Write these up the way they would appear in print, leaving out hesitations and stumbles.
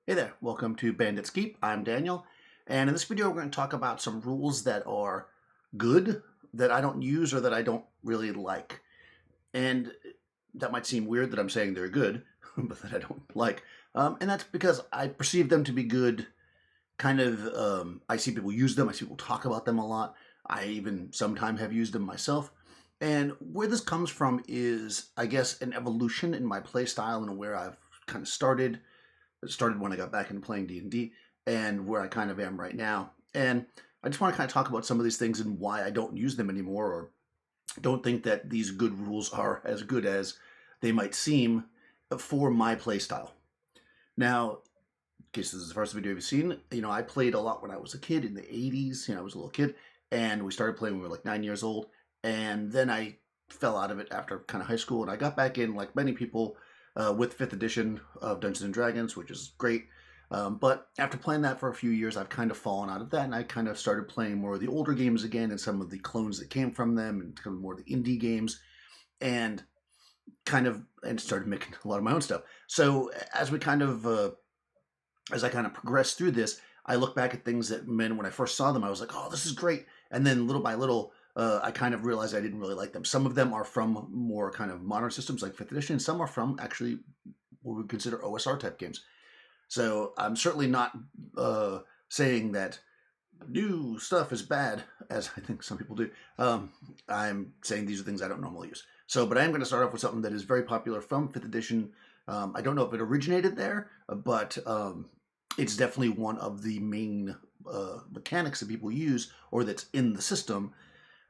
Hey there, welcome to Bandit Keep. I'm Daniel, and in this video we're going to talk about some rules that are good, that I don't use, or that I don't really like. And that might seem weird that I'm saying they're good, but that I don't like. And that's because I perceive them to be good. I see people use them, I see people talk about them a lot. I even sometimes have used them myself. And where this comes from is, I guess, an evolution in my play style and where I've kind of started. It started when I got back into playing D&D and where I kind of am right now. And I just want to kind of talk about some of these things and why I don't use them anymore, or don't think that these good rules are as good as they might seem for my play style. Now, in case this is the first video you've seen, I played a lot when I was a kid in the 80s. I was a little kid, and we started playing when we were like 9 years old. And then I fell out of it after kind of high school, and I got back in, like many people, with 5th edition of Dungeons and Dragons, which is great. But after playing that for a few years, I've kind of fallen out of that, and I kind of started playing more of the older games again, and some of the clones that came from them, and kind of more of the indie games, and started making a lot of my own stuff. So as we as I kind of progressed through this, I look back at things that when I first saw them, I was like, oh, this is great. And then little by little, I kind of realized I didn't really like them. Some of them are from more kind of modern systems like 5th edition. Some are from actually what we would consider OSR type games. So I'm certainly not saying that new stuff is bad, as I think some people do. I'm saying these are things I don't normally use. But I am going to start off with something that is very popular from 5th edition. I don't know if it originated there, but it's definitely one of the main mechanics that people use, or that's in the system,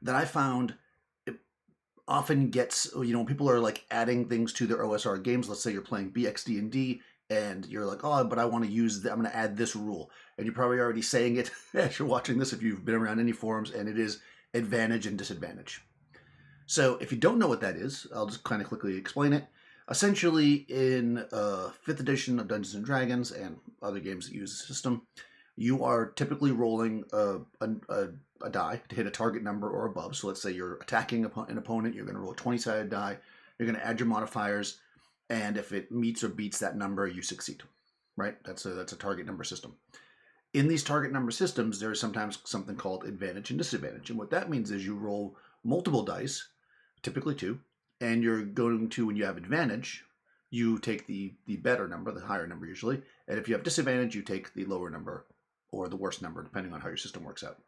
that I found it often gets, when people are like adding things to their OSR games. Let's say you're playing BXD&D and you're like, oh, but I want to I'm going to add this rule. And you're probably already saying it as you're watching this if you've been around any forums, and it is advantage and disadvantage. So if you don't know what that is, I'll just kind of quickly explain it. Essentially, in 5th edition of Dungeons and Dragons and other games that use the system, you are typically rolling a die to hit a target number or above. So let's say you're attacking an opponent, you're going to roll a 20-sided die, you're going to add your modifiers, and if it meets or beats that number, you succeed, right? That's a target number system. In these target number systems, there is sometimes something called advantage and disadvantage. And what that means is you roll multiple dice, typically 2, and you're going to, when you have advantage, you take the better number, the higher number usually, and if you have disadvantage, you take the lower number or the worst number, depending on how your system works out.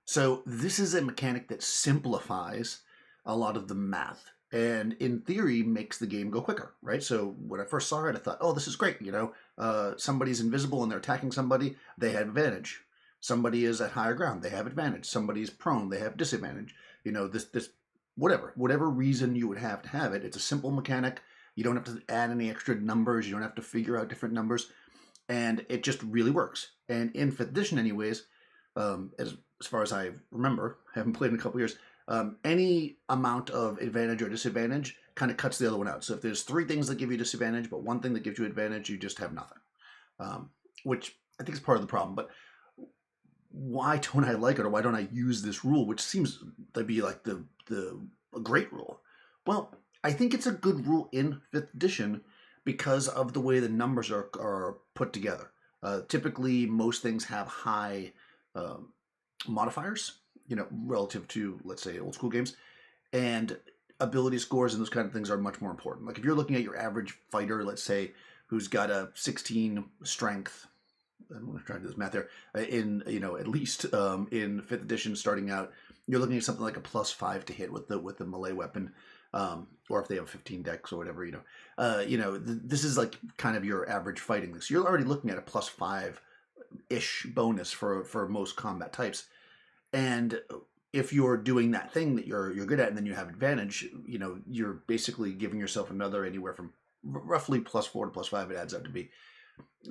So this is a mechanic that simplifies a lot of the math, and in theory makes the game go quicker, right? So when I first saw it, I thought, oh, this is great. Somebody's invisible and they're attacking somebody, they have advantage. Somebody is at higher ground, they have advantage. Somebody's prone, they have disadvantage. This whatever reason you would have to have it. It's a simple mechanic. You don't have to add any extra numbers. You don't have to figure out different numbers, and it just really works. And in 5th edition, anyways, as far as I remember, I haven't played in a couple years, any amount of advantage or disadvantage kind of cuts the other one out. So if there's 3 things that give you disadvantage, but 1 thing that gives you advantage, you just have nothing, which I think is part of the problem. But why don't I like it, or why don't I use this rule, which seems to be like a great rule? Well, I think it's a good rule in 5th edition because of the way the numbers are put together. Typically, most things have high modifiers, relative to, let's say, old school games, and ability scores and those kind of things are much more important. Like if you're looking at your average fighter, let's say, who's got a 16 strength, I'm going to try to do this math there, at least in 5th edition starting out, you're looking at something like a +5 to hit with the melee weapon, or if they have 15 dex or whatever, this is like kind of your average fighting. So you're already looking at a +5-ish bonus for most combat types. And if you're doing that thing that you're good at, and then you have advantage, you're basically giving yourself another anywhere from roughly +4 to +5, it adds up to be.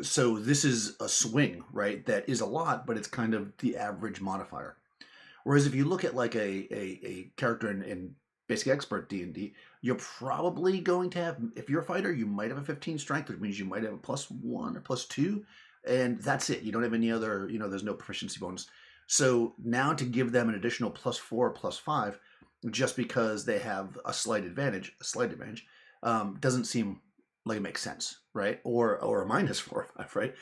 So this is a swing, right? That is a lot, but it's kind of the average modifier. Whereas if you look at like a character in Basic Expert D&D, you're probably going to have, if you're a fighter, you might have a 15 strength, which means you might have a +1 or +2, and that's it. You don't have any other, there's no proficiency bonus. So now to give them an additional +4, +5, just because they have a slight advantage, doesn't seem like it makes sense, right? Or a -4 or 5, right?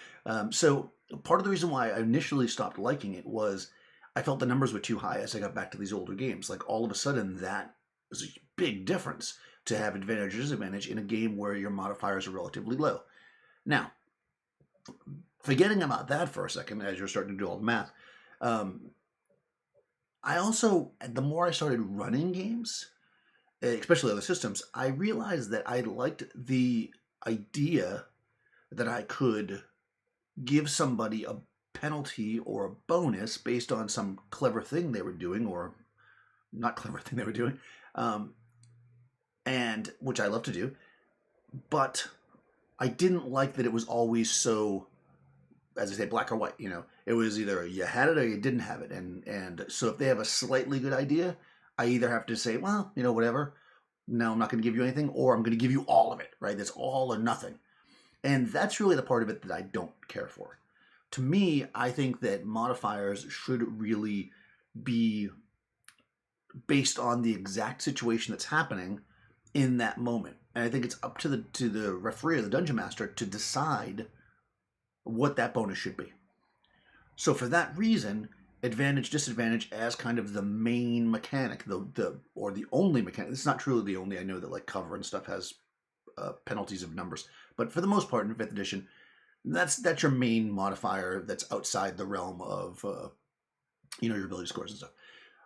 So part of the reason why I initially stopped liking it was I felt the numbers were too high as I got back to these older games. Like all of a sudden, that was a big difference to have advantage or disadvantage in a game where your modifiers are relatively low. Now, forgetting about that for a second, as you're starting to do all the math, um, I also, the more I started running games, especially other systems, I realized that I liked the idea that I could give somebody a penalty or a bonus based on some clever thing they were doing or not clever thing they were doing, um, and which I love to do. But I didn't like that it was always so, as I say, black or white. You know, it was either you had it or you didn't have it, and so if they have a slightly good idea, I either have to say, well, you know, whatever. No, I'm not going to give you anything, or I'm going to give you all of it. Right? That's all or nothing, and that's really the part of it that I don't care for. To me, I think that modifiers should really be based on the exact situation that's happening in that moment. And I think it's up to the referee or the dungeon master to decide what that bonus should be. So for that reason, advantage disadvantage as kind of the main mechanic, the or the only mechanic. It's not truly the only. I know that like cover and stuff has penalties of numbers, but for the most part in 5th edition, that's your main modifier. That's outside the realm of your ability scores and stuff.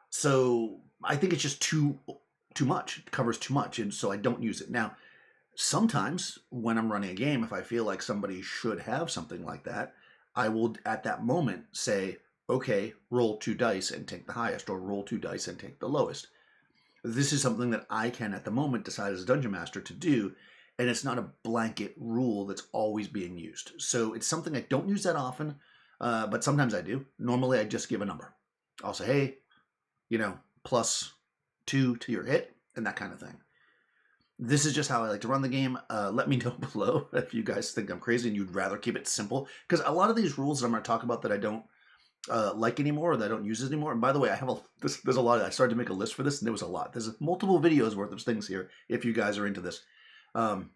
So I think it's just too much. It covers too much, and so I don't use it. Now, sometimes when I'm running a game, if I feel like somebody should have something like that, I will at that moment say, okay, roll 2 dice and take the highest, or roll 2 dice and take the lowest. This is something that I can at the moment decide as a dungeon master to do, and it's not a blanket rule that's always being used. So it's something I don't use that often, but sometimes I do. Normally I just give a number. I'll say, hey, +2 to your hit, and that kind of thing. This is just how I like to run the game. Let me know below if you guys think I'm crazy and you'd rather keep it simple. Because a lot of these rules that I'm going to talk about that I don't like anymore, or that I don't use anymore. And by the way, there's a lot. I started to make a list for this, and there was a lot. There's multiple videos worth of things here if you guys are into this. But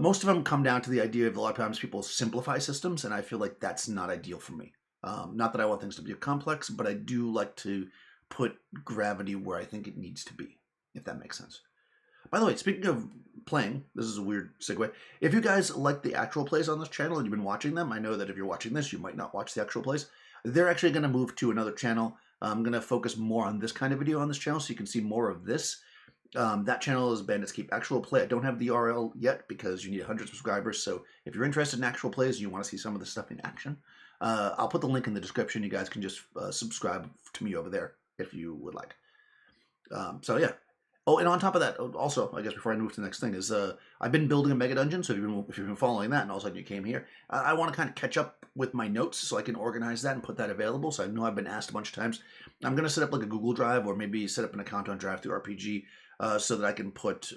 most of them come down to the idea of a lot of times people simplify systems, and I feel like that's not ideal for me. Not that I want things to be complex, but I do like to put gravity where I think it needs to be, if that makes sense. By the way, speaking of playing, this is a weird segue. If you guys like the actual plays on this channel and you've been watching them, I know that if you're watching this, you might not watch the actual plays. They're actually going to move to another channel. I'm going to focus more on this kind of video on this channel so you can see more of this. That channel is Bandit's Keep Actual Play. I don't have the URL yet because you need 100 subscribers. So if you're interested in actual plays and you want to see some of the stuff in action, I'll put the link in the description. You guys can just subscribe to me over there if you would like. So yeah. Oh, and on top of that, also, I guess before I move to the next thing, is I've been building a Meg-Dungeon, so if you've been following that and all of a sudden you came here, I want to kind of catch up with my notes so I can organize that and put that available. So I know I've been asked a bunch of times. I'm going to set up like a Google Drive or maybe set up an account on Drive-Thru-RPG so that I can put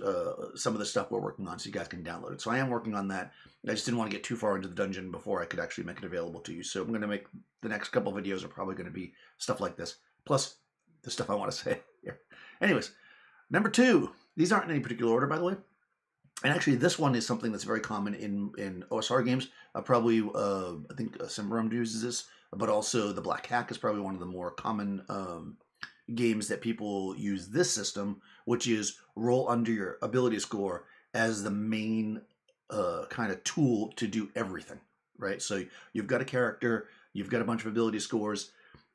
some of the stuff we're working on so you guys can download it. So I am working on that. I just didn't want to get too far into the dungeon before I could actually make it available to you. So I'm going to make the next couple videos are probably going to be stuff like this, plus the stuff I want to say here. Anyways. Number 2, these aren't in any particular order, by the way. And actually, this one is something that's very common in OSR games. Probably, I think Simbarum uses this, but also the Black Hack is probably one of the more common games that people use this system, which is roll under your ability score as the main kind of tool to do everything, right? So you've got a character, you've got a bunch of ability scores,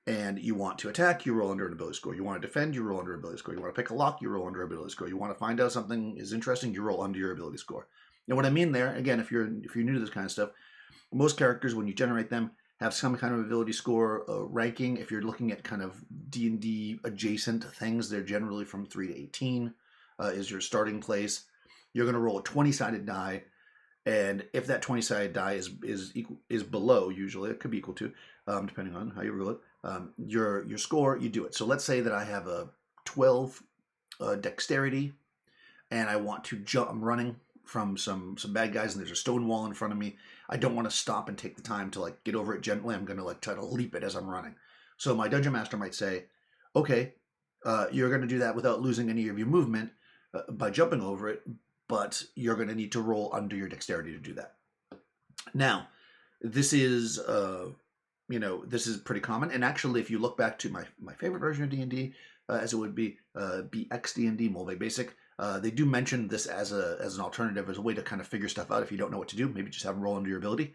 and you want to attack, you roll under an ability score. You want to defend, you roll under ability score. You want to pick a lock, you roll under ability score. You want to find out something is interesting, you roll under your ability score. And what I mean there, again, if you're new to this kind of stuff, most characters, when you generate them, have some kind of ability score ranking. If you're looking at kind of D&D adjacent things, they're generally from 3 to 18 is your starting place. You're going to roll a 20-sided die, and if that 20-sided die is below, usually it could be equal to, depending on how you roll it, your score, you do it. So let's say that I have a 12 dexterity, and I want to jump. I'm running from some bad guys, and there's a stone wall in front of me. I don't want to stop and take the time to like get over it gently. I'm going to like try to leap it as I'm running. So my dungeon master might say, okay, you're going to do that without losing any of your movement by jumping over it, but you're going to need to roll under your dexterity to do that. Now, this is this is pretty common, and actually, if you look back to my favorite version of D&D, as it would be BX D&D, Mulve Basic, they do mention this as an alternative, as a way to kind of figure stuff out if you don't know what to do. Maybe just have them roll under your ability.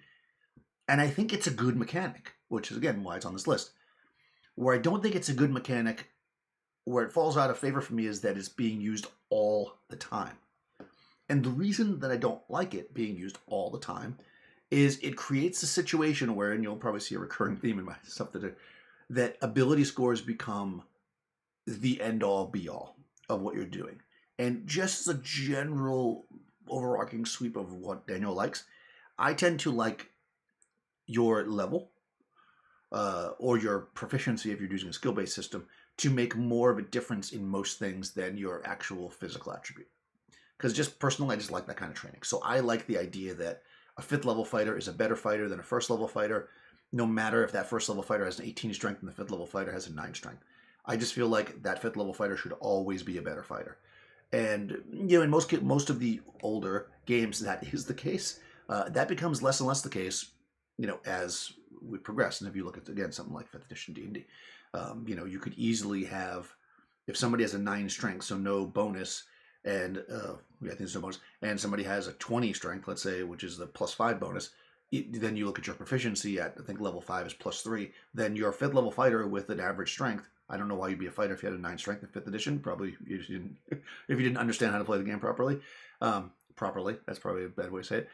And I think it's a good mechanic, which is, again, why it's on this list. Where I don't think it's a good mechanic, where it falls out of favor for me, is that it's being used all the time. And the reason that I don't like it being used all the time is it creates a situation where, and you'll probably see a recurring theme in my stuff, that ability scores become the end-all, be-all of what you're doing. And just as a general overarching sweep of what Daniel likes, I tend to like your level or your proficiency, if you're using a skill-based system, to make more of a difference in most things than your actual physical attribute. Because just personally, I just like that kind of training. So I like the idea that a 5th level fighter is a better fighter than a 1st level fighter, no matter if that 1st level fighter has an 18 strength and the 5th level fighter has a 9 strength. I just feel like that 5th level fighter should always be a better fighter. And, in most of the older games, that is the case. That becomes less and less the case, as we progress. And if you look at, again, something like 5th edition D&D, you could easily have, if somebody has a 9 strength, so no bonus, and I think there's no bonus, and somebody has a 20 strength, let's say, which is the +5 bonus, then you look at your proficiency at, I think level 5 is +3, then your 5th level fighter with an average strength, I don't know why you'd be a fighter if you had a 9 strength in 5th edition, probably if you didn't understand how to play the game properly, that's probably a bad way to say it,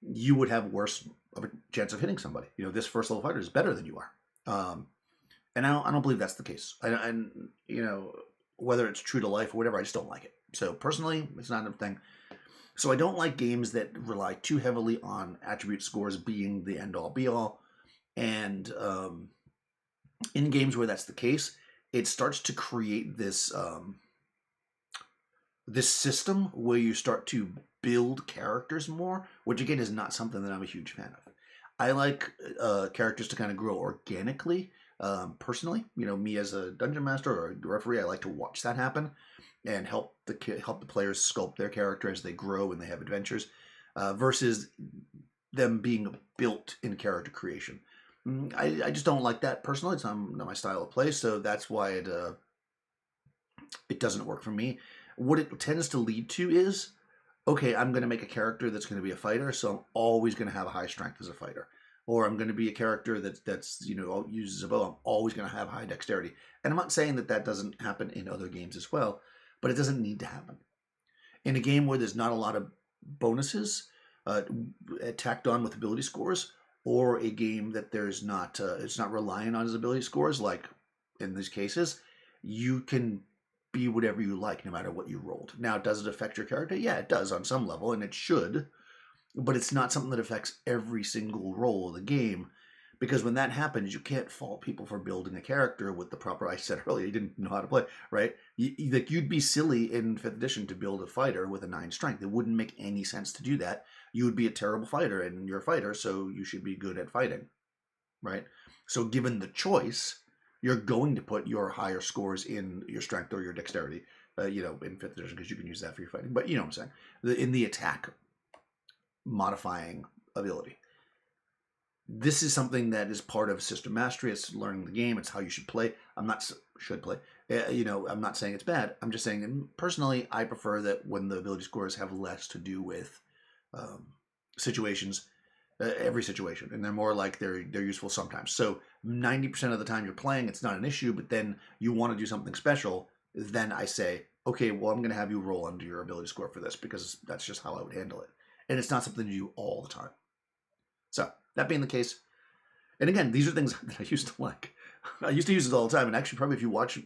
you would have worse of a chance of hitting somebody. This 1st level fighter is better than you are. And I don't believe that's the case. And whether it's true to life or whatever, I just don't like it. So personally, it's not a thing. So I don't like games that rely too heavily on attribute scores being the end-all, be-all. And in games where that's the case, it starts to create this this system where you start to build characters more, which again is not something that I'm a huge fan of. I like characters to kind of grow organically. Personally, me as a dungeon master or a referee, I like to watch that happen and help the players sculpt their character as they grow and they have adventures, versus them being built in character creation. I just don't like that personally. It's not my style of play, so that's why it doesn't work for me. What it tends to lead to is, okay, I'm going to make a character that's going to be a fighter, so I'm always going to have a high strength as a fighter. Or I'm going to be a character that's uses a bow. I'm always going to have high dexterity. And I'm not saying that doesn't happen in other games as well, but it doesn't need to happen. In a game where there's not a lot of bonuses tacked on with ability scores, or a game that there's not it's not relying on his ability scores, like in these cases, you can be whatever you like no matter what you rolled. Now, does it affect your character? Yeah, it does on some level, and it should. But it's not something that affects every single roll of the game, because when that happens, you can't fault people for building a character with the proper, I said earlier, you didn't know how to play, right? You'd be silly in 5th edition to build a fighter with a 9 strength. It wouldn't make any sense to do that. You would be a terrible fighter, and you're a fighter, so you should be good at fighting, right? So given the choice, you're going to put your higher scores in your strength or your dexterity, in 5th edition, because you can use that for your fighting. But you know what I'm saying. In the attack modifying ability. This is something that is part of system mastery. It's learning the game. It's how you should play. I'm not saying it's bad. I'm just saying, personally, I prefer that when the ability scores have less to do with situations, every situation, and they're more like they're useful sometimes. So 90% of the time you're playing, it's not an issue, but then you want to do something special, then I say, okay, well, I'm going to have you roll under your ability score for this, because that's just how I would handle it. And it's not something you do all the time. So, that being the case, and again, these are things that I used to like. I used to use it all the time, and actually probably if you watch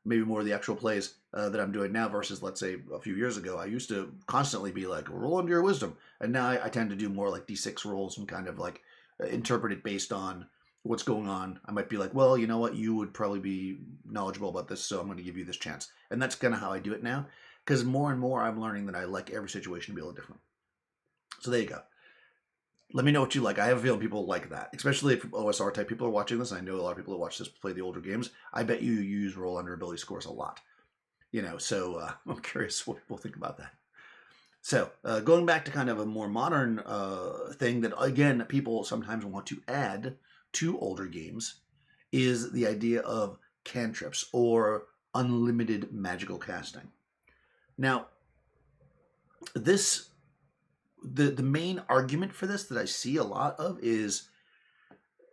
maybe more of the actual plays that I'm doing now versus, let's say, a few years ago, I used to constantly be like, roll under your wisdom. And now I tend to do more like D6 rolls and kind of like interpret it based on what's going on. I might be like, well, you know what, you would probably be knowledgeable about this, so I'm going to give you this chance. And that's kind of how I do it now, because more and more I'm learning that I like every situation to be a little different. So there you go. Let me know what you like. I have a feeling people like that, especially if OSR type people are watching this. I know a lot of people who watch this play the older games. I bet you use roll under ability scores a lot. So I'm curious what people think about that. So going back to kind of a more modern thing that, again, people sometimes want to add to older games is the idea of cantrips or unlimited magical casting. Now, this the main argument for this that I see a lot of is,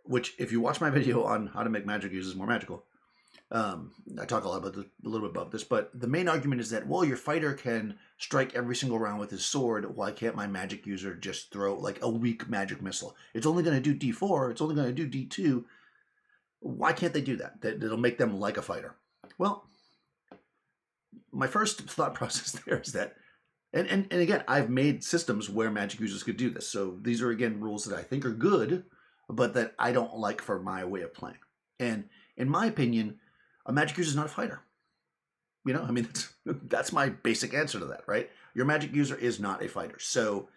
which if you watch my video on how to make magic users more magical, I talk a lot about this, a little bit about this, but the main argument is that, well, your fighter can strike every single round with his sword. Why can't my magic user just throw like a weak magic missile? It's only going to do D4. It's only going to do D2. Why can't they do that? That'll make them like a fighter. Well, my first thought process there is that, and again, I've made systems where magic users could do this. So these are, again, rules that I think are good, but that I don't like for my way of playing. And in my opinion, a magic user is not a fighter. You know, I mean, that's my basic answer to that, right? Your magic user is not a fighter. So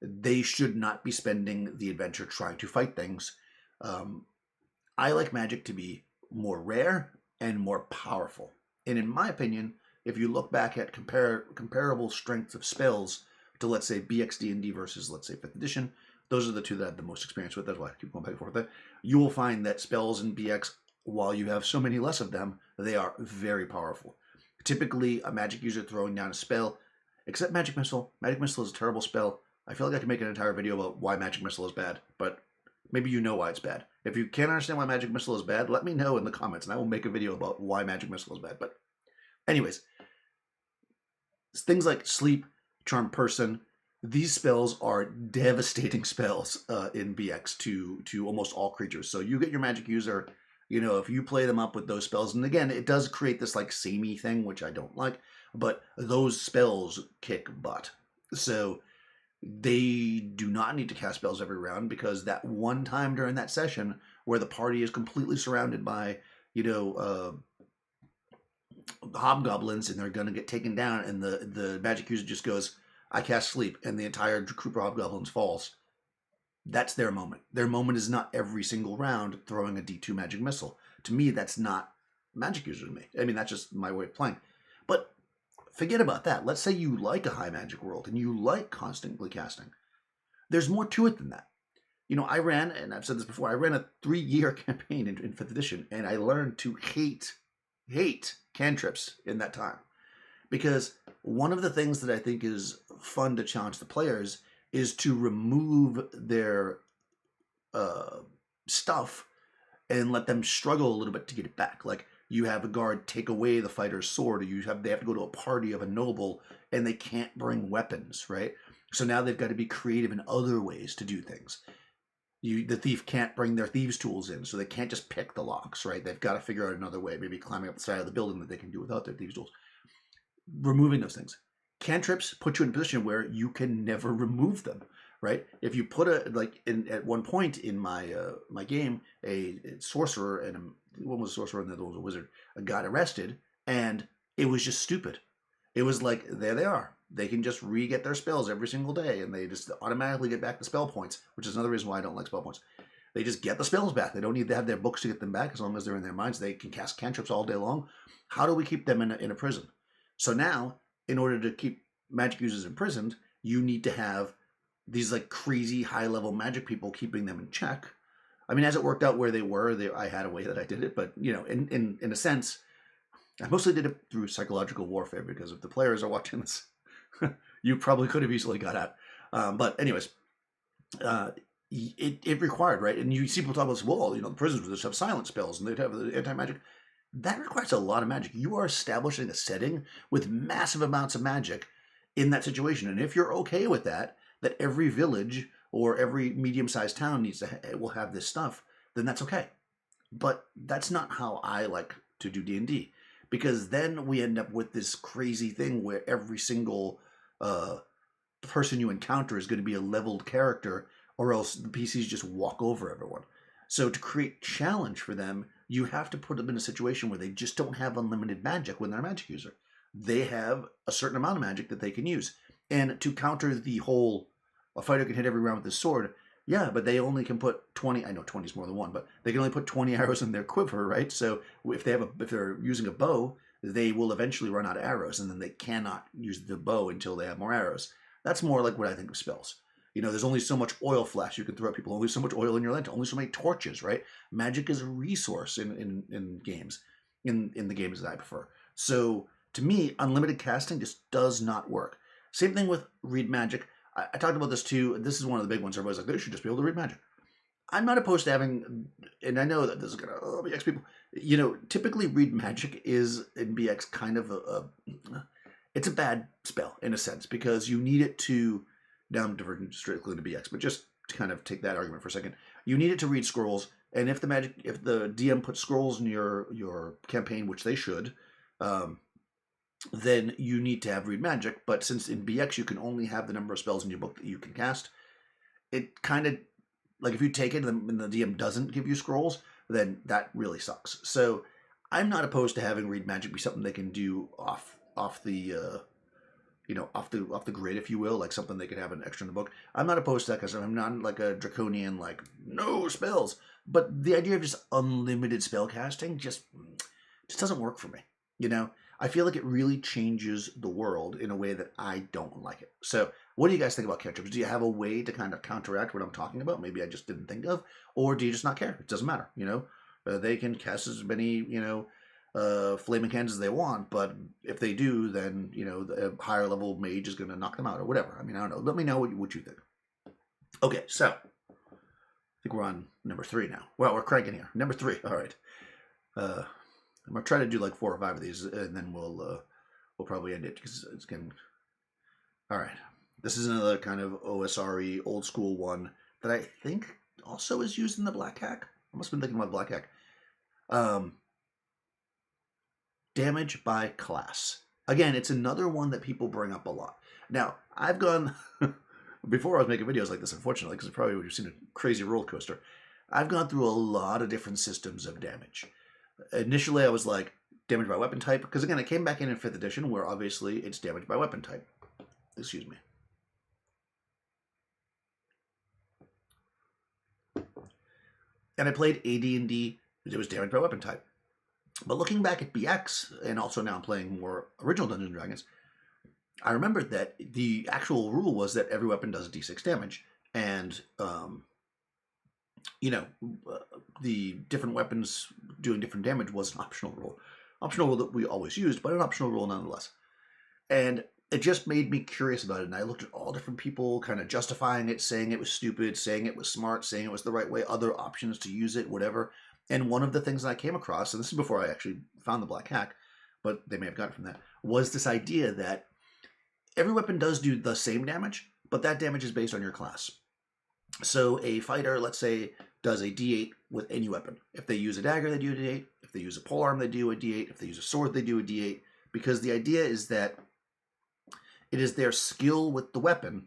they should not be spending the adventure trying to fight things. I like magic to be more rare and more powerful. And in my opinion, if you look back at comparable strengths of spells to, let's say, BXD&D versus, let's say, 5th edition, those are the two that I have the most experience with. That's why I keep going back and forth with that. You will find that spells in BX, while you have so many less of them, they are very powerful. Typically, a magic user throwing down a spell, except Magic Missile. Magic Missile is a terrible spell. I feel like I could make an entire video about why Magic Missile is bad, but maybe you know why it's bad. If you can't understand why Magic Missile is bad, let me know in the comments, and I will make a video about why Magic Missile is bad. But anyways, things like Sleep, Charm Person, these spells are devastating spells in BX to almost all creatures. So you get your magic user, you know, if you play them up with those spells, and again, it does create this like samey thing, which I don't like, but those spells kick butt. So they do not need to cast spells every round, because that one time during that session where the party is completely surrounded by, you know, hobgoblins, and they're going to get taken down, and the magic user just goes, I cast Sleep, and the entire group of hobgoblins falls. That's their moment. Their moment is not every single round throwing a D2 magic missile. To me, that's not magic user to me. I mean, that's just my way of playing. But forget about that. Let's say you like a high magic world and you like constantly casting. There's more to it than that. You know, I ran, and I've said this before, I ran a 3-year campaign in 5th edition, and I learned to hate cantrips in that time. Because one of the things that I think is fun to challenge the players is to remove their stuff and let them struggle a little bit to get it back. Like, you have a guard take away the fighter's sword, or they have to go to a party of a noble and they can't bring weapons, right? So now they've got to be creative in other ways to do things. The thief can't bring their thieves' tools in, so they can't just pick the locks, right? They've got to figure out another way, maybe climbing up the side of the building that they can do without their thieves' tools. Removing those things. Cantrips put you in a position where you can never remove them, right? If you put at one point in my my game, a sorcerer and one was a sorcerer and the other one was a wizard, got arrested, and it was just stupid. It was like, there they are. They can just re-get their spells every single day, and they just automatically get back the spell points, which is another reason why I don't like spell points. They just get the spells back. They don't need to have their books to get them back. As long as they're in their minds, they can cast cantrips all day long. How do we keep them in a prison? So now, in order to keep magic users imprisoned, you need to have these like crazy high-level magic people keeping them in check. I mean, as it worked out where they were, I had a way that I did it, but you know, in a sense, I mostly did it through psychological warfare, because if the players are watching this, you probably could have easily got out. But anyways, it required, right? And you see people talk about, well, you know, the prisoners would just have silent spells and they'd have the anti-magic. That requires a lot of magic. You are establishing a setting with massive amounts of magic in that situation. And if you're okay with that every village or every medium-sized town will have this stuff, then that's okay. But that's not how I like to do D&D, because then we end up with this crazy thing where every single person you encounter is going to be a leveled character, or else the PCs just walk over everyone. So to create challenge for them, you have to put them in a situation where they just don't have unlimited magic when they're a magic user. They have a certain amount of magic that they can use. And to counter the whole, a fighter can hit every round with his sword, yeah, but they only can put 20, I know 20 is more than one, but they can only put 20 arrows in their quiver, right? So if they're using a bow, they will eventually run out of arrows, and then they cannot use the bow until they have more arrows. That's more like what I think of spells. You know, there's only so much oil flash you can throw at people, only so much oil in your lantern, only so many torches, right? Magic is a resource in games, in the games that I prefer. So to me, unlimited casting just does not work. Same thing with read magic. I talked about this too. This is one of the big ones. Everybody's like, they should just be able to read magic. I'm not opposed to having, and I know that this is going to BX people. You know, typically read magic is in BX kind of it's a bad spell in a sense because you need it to. Now I'm diverting strictly to BX, but just to kind of take that argument for a second, you need it to read scrolls, and if the DM puts scrolls in your campaign, which they should, then you need to have read magic. But since in BX you can only have the number of spells in your book that you can cast, it kind of like if you take it and the DM doesn't give you scrolls, then that really sucks. So I'm not opposed to having read magic be something they can do off the off the grid, if you will, like something they could have an extra in the book. I'm not opposed to that because I'm not like a draconian like no spells. But the idea of just unlimited spell casting just doesn't work for me. You know, I feel like it really changes the world in a way that I don't like it. So what do you guys think about cantrips? Do you have a way to kind of counteract what I'm talking about? Maybe I just didn't think of, or do you just not care? It doesn't matter. You know, they can cast as many flaming hands as they want, but if they do, then the higher level mage is going to knock them out or whatever. I mean, I don't know. Let me know what you think. Okay, so I think we're on number 3 now. Well, we're cranking here. Number 3. All right. I'm gonna try to do like 4 or 5 of these, and then we'll probably end it because it's getting. All right. This is another kind of OSRE old school one that I think also is used in the Black Hack. I must have been thinking about Black Hack. Damage by class. Again, it's another one that people bring up a lot. Now, I've gone before I was making videos like this, unfortunately, because I probably would have seen a crazy roller coaster. I've gone through a lot of different systems of damage. Initially, I was like, damage by weapon type, because again, I came back in 5th edition, where obviously it's damage by weapon type. Excuse me. And I played AD&D, it was damage by weapon type. But looking back at BX, and also now I'm playing more original Dungeons & Dragons, I remembered that the actual rule was that every weapon does d6 damage, and the different weapons doing different damage was an optional rule. Optional rule that we always used, but an optional rule nonetheless. And it just made me curious about it, and I looked at all different people kind of justifying it, saying it was stupid, saying it was smart, saying it was the right way, other options to use it, whatever. And one of the things that I came across, and this is before I actually found the Black Hack, but they may have gotten it from that, was this idea that every weapon does do the same damage, but that damage is based on your class. So a fighter, let's say, does a d8 with any weapon. If they use a dagger, they do a d8. If they use a polearm, they do a d8. If they use a sword, they do a d8. Because the idea is that it is their skill with the weapon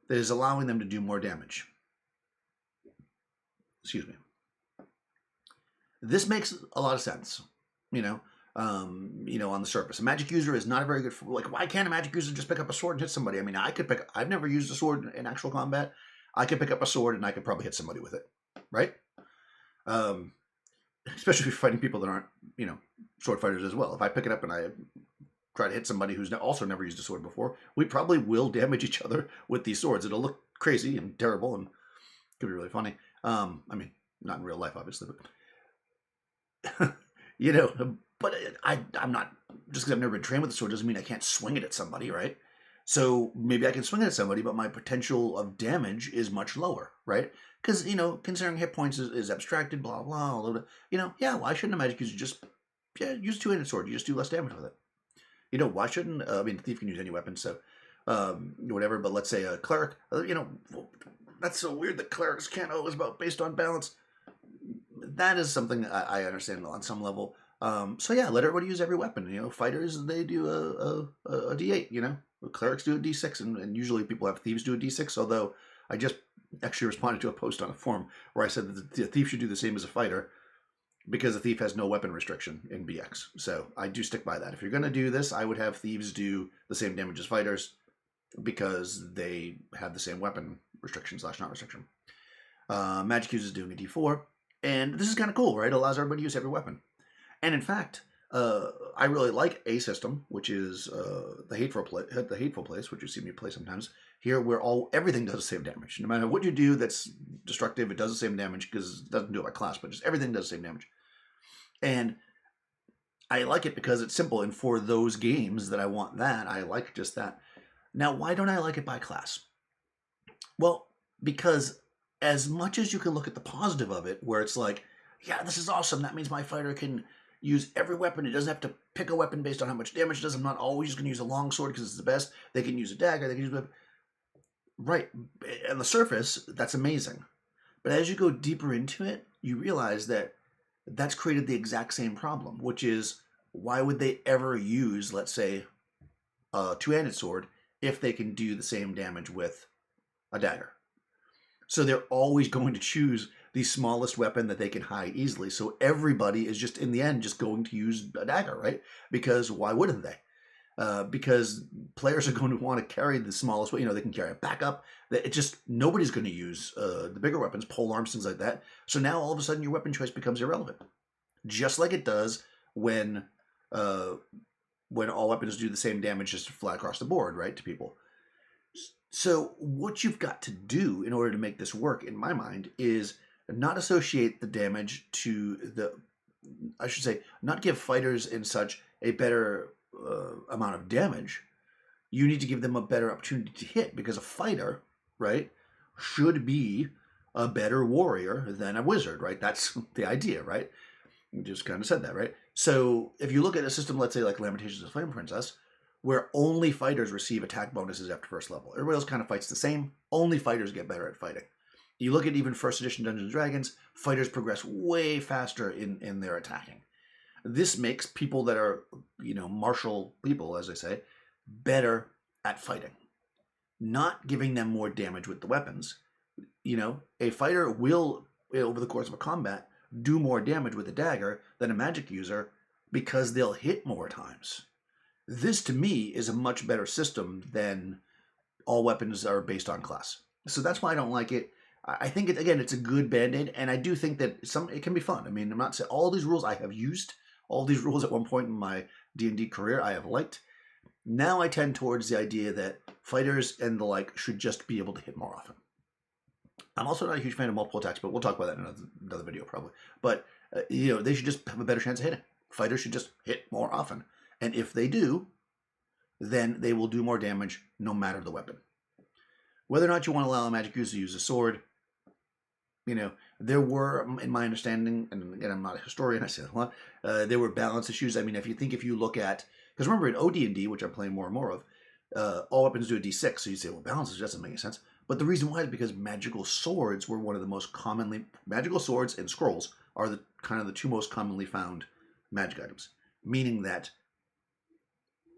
that is allowing them to do more damage. Excuse me. This makes a lot of sense, on the surface. A magic user is not a very good, like, why can't a magic user just pick up a sword and hit somebody? I mean, I've never used a sword in actual combat. I could pick up a sword and I could probably hit somebody with it, right? Especially if you're fighting people that aren't, sword fighters as well. If I pick it up and I try to hit somebody who's also never used a sword before, we probably will damage each other with these swords. It'll look crazy and terrible and could be really funny. I mean, not in real life, obviously, but but I'm not, just because I've never been trained with a sword doesn't mean I can't swing it at somebody, right? So maybe I can swing it at somebody, but my potential of damage is much lower, right? Because, considering hit points is abstracted, blah, blah, all of it, why shouldn't a magic user just use a two-handed sword? You just do less damage with it. Why shouldn't, the thief can use any weapon, so whatever, but let's say a cleric, that's so weird that clerics can't always based on balance. That is something I understand on some level. So yeah, let everybody use every weapon. Fighters, they do a d8. Clerics do a d6, and usually people have thieves do a d6. Although I just actually responded to a post on a forum where I said that the thief should do the same as a fighter because a thief has no weapon restriction in BX. So I do stick by that. If you're going to do this, I would have thieves do the same damage as fighters because they have the same weapon restriction / not restriction. Magic users doing a d4. And this is kind of cool, right? It allows everybody to use every weapon. And in fact, I really like a system, which is the hateful place, which you see me play sometimes. Here, where everything does the same damage, no matter what you do that's destructive, it does the same damage because it doesn't do it by class, but just everything does the same damage. And I like it because it's simple, and for those games that I want that, I like just that. Now, why don't I like it by class? Well, because as much as you can look at the positive of it, where it's like, yeah, this is awesome. That means my fighter can use every weapon. It doesn't have to pick a weapon based on how much damage it does. I'm not always going to use a long sword because it's the best. They can use a dagger. They can use right. On the surface, that's amazing. But as you go deeper into it, you realize that that's created the exact same problem, which is why would they ever use, let's say, a two-handed sword if they can do the same damage with a dagger? So they're always going to choose the smallest weapon that they can hide easily. So everybody is just, in the end, just going to use a dagger, right? Because why wouldn't they? Because players are going to want to carry the smallest, they can carry a backup. It just, nobody's going to use the bigger weapons, pole arms, things like that. So now all of a sudden your weapon choice becomes irrelevant. Just like it does when all weapons do the same damage just flat across the board, right, to people. So what you've got to do in order to make this work, in my mind, is not associate the damage to not give fighters and such a better amount of damage. You need to give them a better opportunity to hit, because a fighter, right, should be a better warrior than a wizard, right? That's the idea, right? You just kind of said that, right? So if you look at a system, let's say like Lamentations of Flame Princess, where only fighters receive attack bonuses after first level. Everybody else kind of fights the same. Only fighters get better at fighting. You look at even first edition Dungeons and Dragons, fighters progress way faster in their attacking. This makes people that are, martial people, as I say, better at fighting. Not giving them more damage with the weapons. A fighter will, over the course of a combat, do more damage with a dagger than a magic user because they'll hit more times. This, to me, is a much better system than all weapons are based on class. So that's why I don't like it. I think, it's a good Band-Aid, and I do think that it can be fun. I mean, I'm not saying all these rules I have used. All these rules at one point in my D&D career I have liked. Now I tend towards the idea that fighters and the like should just be able to hit more often. I'm also not a huge fan of multiple attacks, but we'll talk about that in another video probably. But, they should just have a better chance of hitting. Fighters should just hit more often. And if they do, then they will do more damage no matter the weapon. Whether or not you want to allow a magic user to use a sword, there were, in my understanding, and again, I'm not a historian, I say that a lot, there were balance issues. I mean, if you look at, because remember in OD&D, which I'm playing more and more of, all weapons do a D6, so you say, well, balance doesn't make any sense. But the reason why is because magical swords were one of the most commonly, magical swords and scrolls are the kind of the two most commonly found magic items, meaning that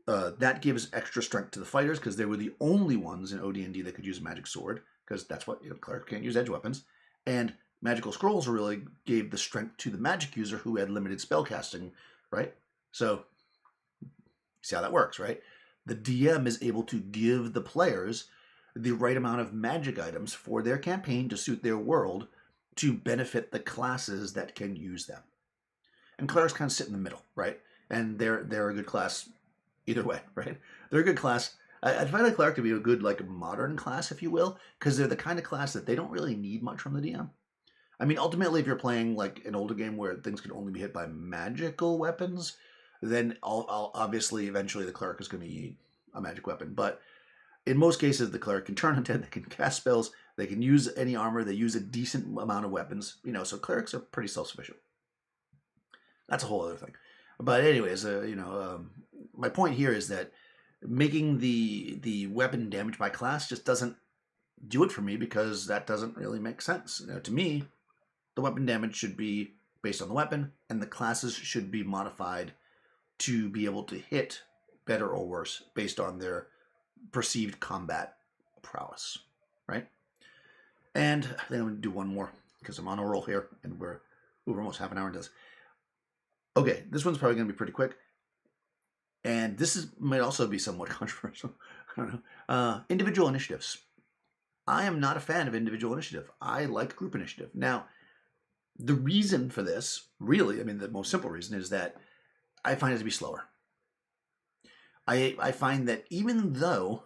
that gives extra strength to the fighters because they were the only ones in OD&D that could use a magic sword, because that's what, clerics can't use edge weapons. And magical scrolls really gave the strength to the magic user who had limited spellcasting, right? So, see how that works, right? The DM is able to give the players the right amount of magic items for their campaign to suit their world to benefit the classes that can use them. And clerics kind of sit in the middle, right? And they're a good class either way, right? They're a good class. I find a cleric to be a good, modern class, if you will, because they're the kind of class that they don't really need much from the DM. I mean, ultimately, if you're playing, an older game where things can only be hit by magical weapons, then obviously, eventually, the cleric is going to need a magic weapon. But in most cases, the cleric can turn undead, they can cast spells, they can use any armor, they use a decent amount of weapons, so clerics are pretty self-sufficient. That's a whole other thing. But anyways, my point here is that making the weapon damage by class just doesn't do it for me, because that doesn't really make sense. To me, the weapon damage should be based on the weapon, and the classes should be modified to be able to hit better or worse based on their perceived combat prowess, right? And I think I'm going to do one more because I'm on a roll here, and we're almost half an hour into this. Okay, this one's probably going to be pretty quick. And this might also be somewhat controversial. I don't know. Individual initiatives. I am not a fan of individual initiative. I like group initiative. Now, the reason for this, really, the most simple reason is that I find it to be slower. I find that even though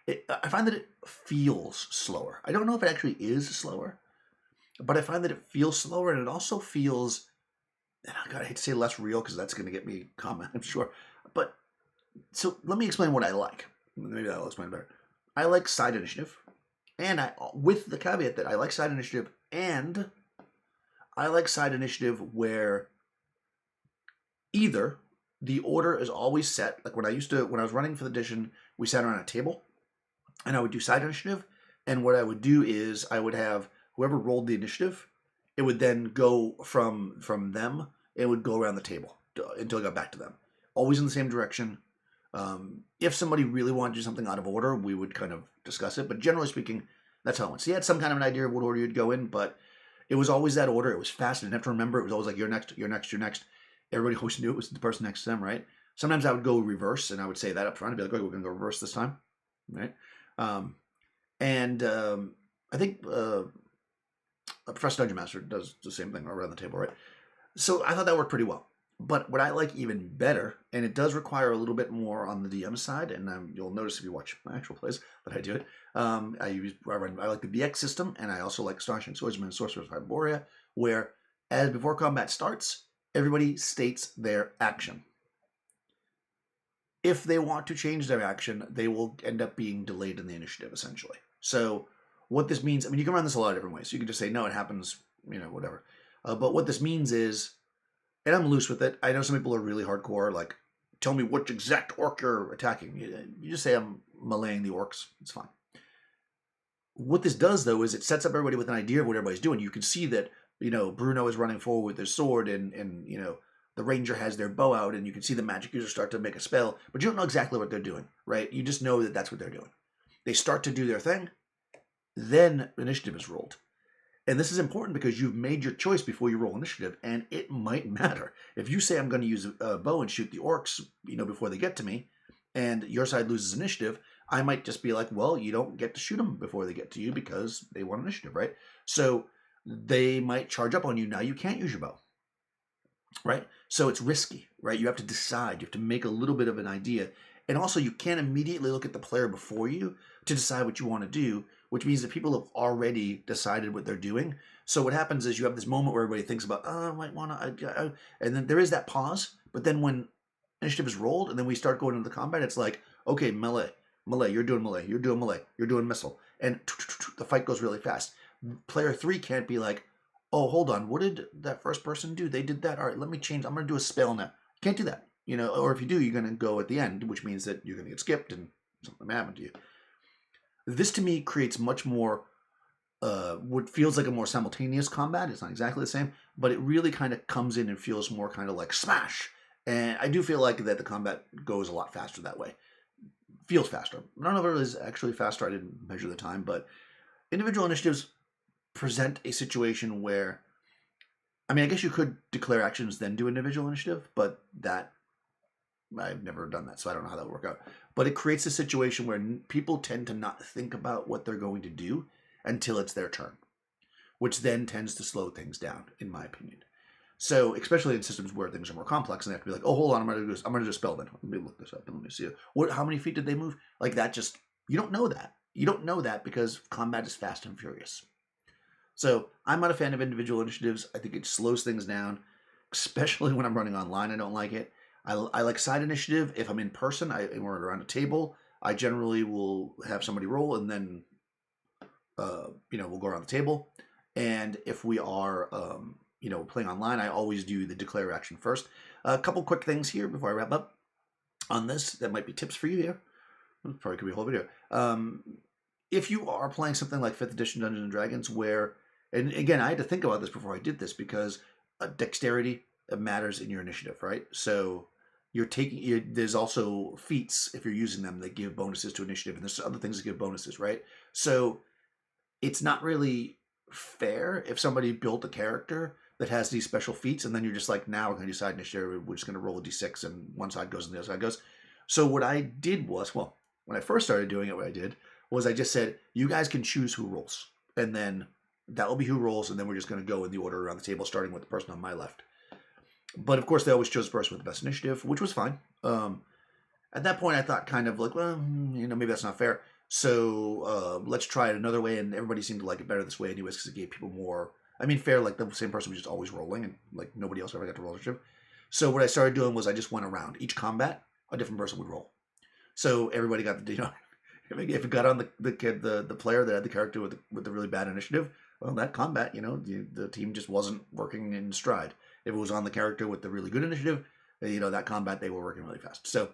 I find that it feels slower. I don't know if it actually is slower, but I find that it feels slower, and it also feels, and God, I hate to say less real because that's going to get me comment, I'm sure. But so let me explain what I like. Maybe that'll explain better. I like side initiative, and with the caveat that I like side initiative, and I like side initiative where either the order is always set. Like when I was running for the edition, we sat around a table, and I would do side initiative. And what I would do is I would have whoever rolled the initiative, it would then go from them. It would go around the table until it got back to them, always in the same direction. If somebody really wanted to do something out of order, we would kind of discuss it. But generally speaking, that's how it went. So you had some kind of an idea of what order you'd go in, but it was always that order. It was fast. I didn't have to remember. It was always like, you're next, you're next, you're next. Everybody always knew it was the person next to them, right? Sometimes I would go reverse, and I would say that up front. I'd be like, okay, we're going to go reverse this time, right? I think Professor Dungeon Master does the same thing around the table, right? So I thought that worked pretty well. But what I like even better, and it does require a little bit more on the DM side, and you'll notice if you watch my actual plays that I do it. I like the BX system, and I also like Astonishing Swordsman and Sorcerer's Hyboria, where as before combat starts, everybody states their action. If they want to change their action, they will end up being delayed in the initiative, essentially. So what this means, I mean, you can run this a lot of different ways. So you can just say, no, it happens, whatever. But what this means is, and I'm loose with it. I know some people are really hardcore, like, tell me which exact orc you're attacking. You just say I'm meleeing the orcs. It's fine. What this does, though, is it sets up everybody with an idea of what everybody's doing. You can see that, Bruno is running forward with his sword, and the ranger has their bow out, and you can see the magic user start to make a spell, but you don't know exactly what they're doing, right? You just know that that's what they're doing. They start to do their thing, then initiative is rolled. And this is important because you've made your choice before you roll initiative, and it might matter. If you say I'm going to use a bow and shoot the orcs, before they get to me, and your side loses initiative, I might just be like, well, you don't get to shoot them before they get to you because they want initiative, right? So they might charge up on you. Now you can't use your bow, right? So it's risky, right? You have to decide. You have to make a little bit of an idea. And also you can't immediately look at the player before you to decide what you want to do, which means that people have already decided what they're doing. So what happens is you have this moment where everybody thinks about, I might want to, and then there is that pause. But then when initiative is rolled and then we start going into the combat, it's like, okay, melee, you're doing melee, you're doing melee, you're doing missile. And the fight goes really fast. Player 3 can't be like, oh, hold on, what did that first person do? They did that. All right, let me change. I'm going to do a spell now. Can't do that. Or if you do, you're going to go at the end, which means that you're going to get skipped and something may happen to you. This to me creates much more, what feels like a more simultaneous combat. It's not exactly the same, but it really kind of comes in and feels more kind of like smash. And I do feel like that the combat goes a lot faster that way. Feels faster. I don't know if it is actually faster. I didn't measure the time, but individual initiatives present a situation where, I mean, I guess you could declare actions then do individual initiative, but that I've never done that, so I don't know how that would work out. But it creates a situation where people tend to not think about what they're going to do until it's their turn, which then tends to slow things down, in my opinion. So, especially in systems where things are more complex, and they have to be like, oh, hold on, I'm going to do a spell then. Let me look this up and let me see it. How many feet did they move? Like that, just, you don't know that. You don't know that because combat is fast and furious. So I'm not a fan of individual initiatives. I think it slows things down, especially when I'm running online. I don't like it. I like side initiative. If I'm in person and we're around a table, I generally will have somebody roll, and then we'll go around the table. And if we are playing online, I always do the declare action first. A couple quick things here before I wrap up on this that might be tips for you here. Probably could be a whole video. If you are playing something like 5th edition Dungeons and Dragons, where, and again, I had to think about this before I did this because dexterity matters in your initiative, right? So there's also feats, if you're using them, that give bonuses to initiative, and there's other things that give bonuses, right? So it's not really fair if somebody built a character that has these special feats, and then you're just like, now we're going to do side initiative, we're just going to roll a d6, and one side goes and the other side goes. So what I did was, well, when I first started doing it, what I did was I just said, you guys can choose who rolls, and then that will be who rolls, and then we're just going to go in the order around the table, starting with the person on my left. But of course, they always chose the person with the best initiative, which was fine. At that point, I thought kind of like, well, maybe that's not fair. So let's try it another way. And everybody seemed to like it better this way, anyways, because it gave people more. I mean, fair, like the same person was just always rolling, and like nobody else ever got to roll initiative. So what I started doing was I just went around each combat, a different person would roll. So everybody got the, if it got on the player that had the character with the really bad initiative, well, that combat, the team just wasn't working in stride. If it was on the character with the really good initiative, that combat they were working really fast. So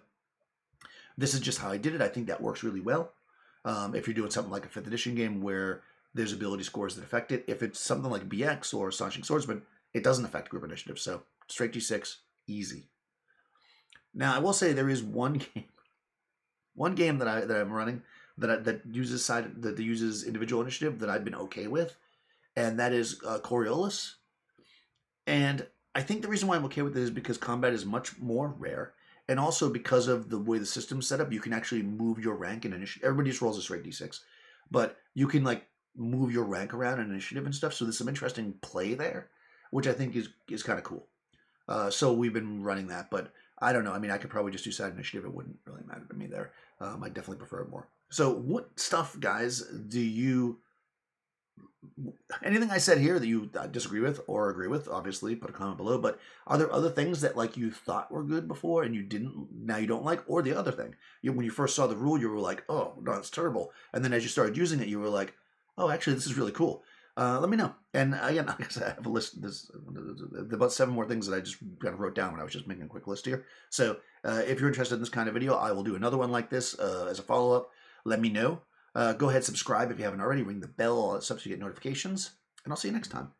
this is just how I did it. I think that works really well. If you're doing something like a 5th edition game where there's ability scores that affect it, if it's something like BX or Astonishing Swordsman, it doesn't affect group initiative. So straight D6, easy. Now I will say there is one game that I'm running that uses individual initiative that I've been okay with, and that is Coriolis. And I think the reason why I'm okay with it is because combat is much more rare, and also because of the way the system's set up, you can actually move your rank in initiative. Everybody just rolls a straight D6, but you can like move your rank around in initiative and stuff. So there's some interesting play there, which I think is kind of cool. So we've been running that, but I don't know. I mean, I could probably just do side initiative. It wouldn't really matter to me there. I definitely prefer it more. So what stuff, guys, do you... Anything I said here that you disagree with or agree with, obviously, put a comment below. But are there other things that like you thought were good before and you didn't, now you don't like? Or the other thing, when you first saw the rule, you were like, oh, no, it's terrible. And then as you started using it, you were like, oh, actually, this is really cool. Let me know. And again, like I said, I have a list. There's about 7 more things that I just kind of wrote down when I was just making a quick list here. So if you're interested in this kind of video, I will do another one like this as a follow-up. Let me know. Go ahead, subscribe if you haven't already. Ring the bell, all that stuff so you get notifications. And I'll see you next time.